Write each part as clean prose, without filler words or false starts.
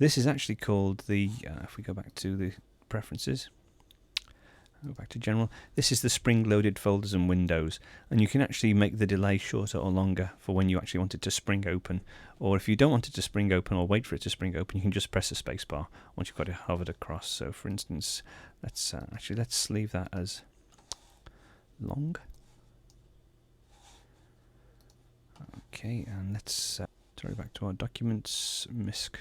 This is actually called the, if we go back to the preferences, go back to general, this is the spring-loaded folders and windows, and you can actually make the delay shorter or longer for when you actually want it to spring open, or if you don't want it to spring open or wait for it to spring open, you can just press the space bar once you've got it hovered across. So for instance, let's leave that as long. Okay, and let's throw back to our documents, MISC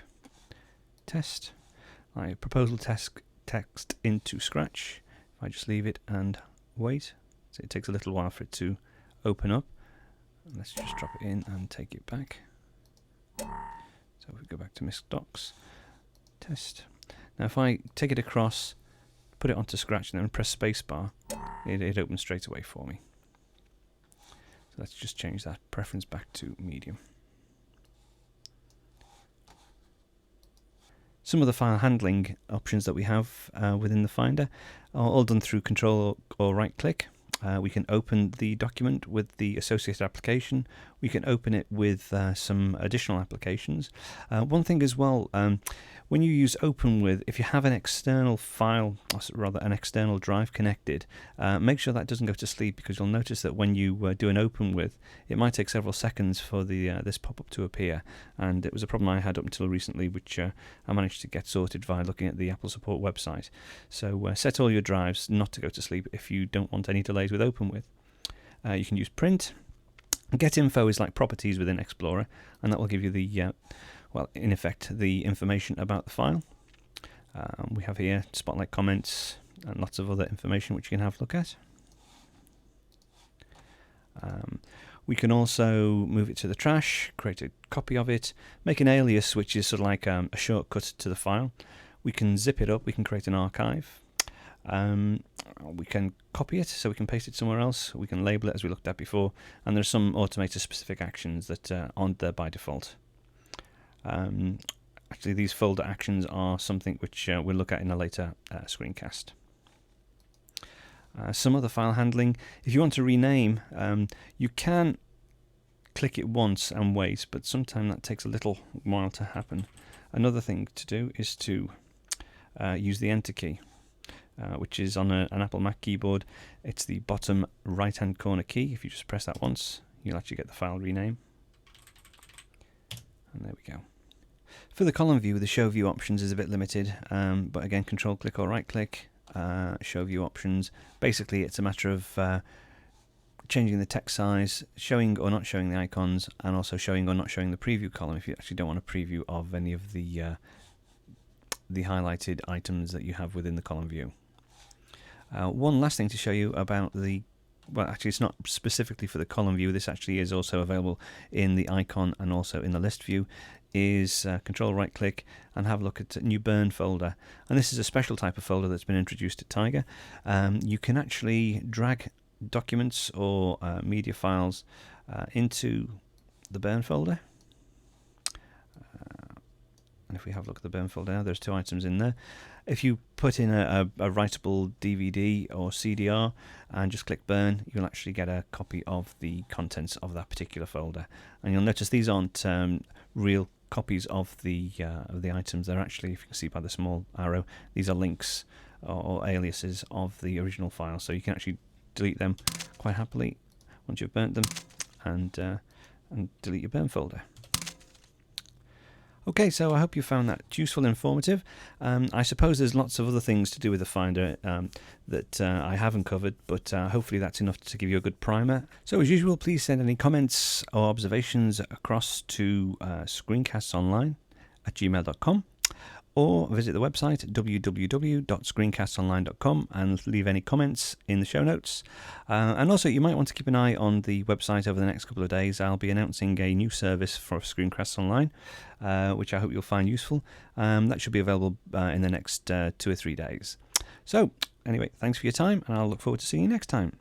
test, proposal text into Scratch. I just leave it and wait, so it takes a little while for it to open up. And let's just drop it in and take it back. So if we go back to MISC Docs, test. Now if I take it across, put it onto Scratch and then press spacebar, it opens straight away for me. So let's just change that preference back to medium. Some of the file handling options that we have within the Finder are all done through Control or right click. We can open the document with the associated application. We can open it with some additional applications. One thing as well, when you use open with, if you have an external file, or rather an external drive connected, make sure that doesn't go to sleep, because you'll notice that when you do an open with, it might take several seconds for the this pop-up to appear, and it was a problem I had up until recently, which I managed to get sorted via looking at the Apple support website. So set all your drives not to go to sleep if you don't want any delays with open with. You can use print. Get info is like properties within Explorer, and that will give you the well, in effect, the information about the file. We have here spotlight comments and lots of other information which you can have a look at. We can also move it to the trash, create a copy of it, make an alias, which is sort of like a shortcut to the file. We can zip it up, we can create an archive. We can copy it, so we can paste it somewhere else. We can label it as we looked at before, and there's some automated specific actions that aren't there by default. Actually, these folder actions are something which we'll look at in a later screencast. Some other file handling. If you want to rename, you can click it once and wait, but sometimes that takes a little while to happen. Another thing to do is to use the Enter key, which is on an Apple Mac keyboard. It's the bottom right hand corner key. If you just press that once, you'll actually get the file rename. And there we go. For the column view, the show view options is a bit limited, but again, control click or right click, show view options. Basically, it's a matter of changing the text size, showing or not showing the icons, and also showing or not showing the preview column if you actually don't want a preview of any of the highlighted items that you have within the column view. One last thing to show you about the, well, actually it's not specifically for the column view, this actually is also available in the icon and also in the list view, is control right click and have a look at new burn folder. And this is a special type of folder that's been introduced at Tiger. You can actually drag documents or media files into the burn folder. And if we have a look at the burn folder now, there's two items in there. If you put in a writable DVD or CDR and just click burn, you'll actually get a copy of the contents of that particular folder. And you'll notice these aren't real copies of the items. They're actually, if you can see by the small arrow, these are links or aliases of the original file. So you can actually delete them quite happily once you've burnt them, and delete your burn folder. Okay, so I hope you found that useful and informative. I suppose there's lots of other things to do with the Finder that I haven't covered, but hopefully that's enough to give you a good primer. So as usual, please send any comments or observations across to screencastsonline@gmail.com, or visit the website www.screencastsonline.com and leave any comments in the show notes. And also, you might want to keep an eye on the website over the next couple of days. I'll be announcing a new service for Screencasts Online, which I hope you'll find useful. That should be available in the next 2 or 3 days. So, anyway, thanks for your time, and I'll look forward to seeing you next time.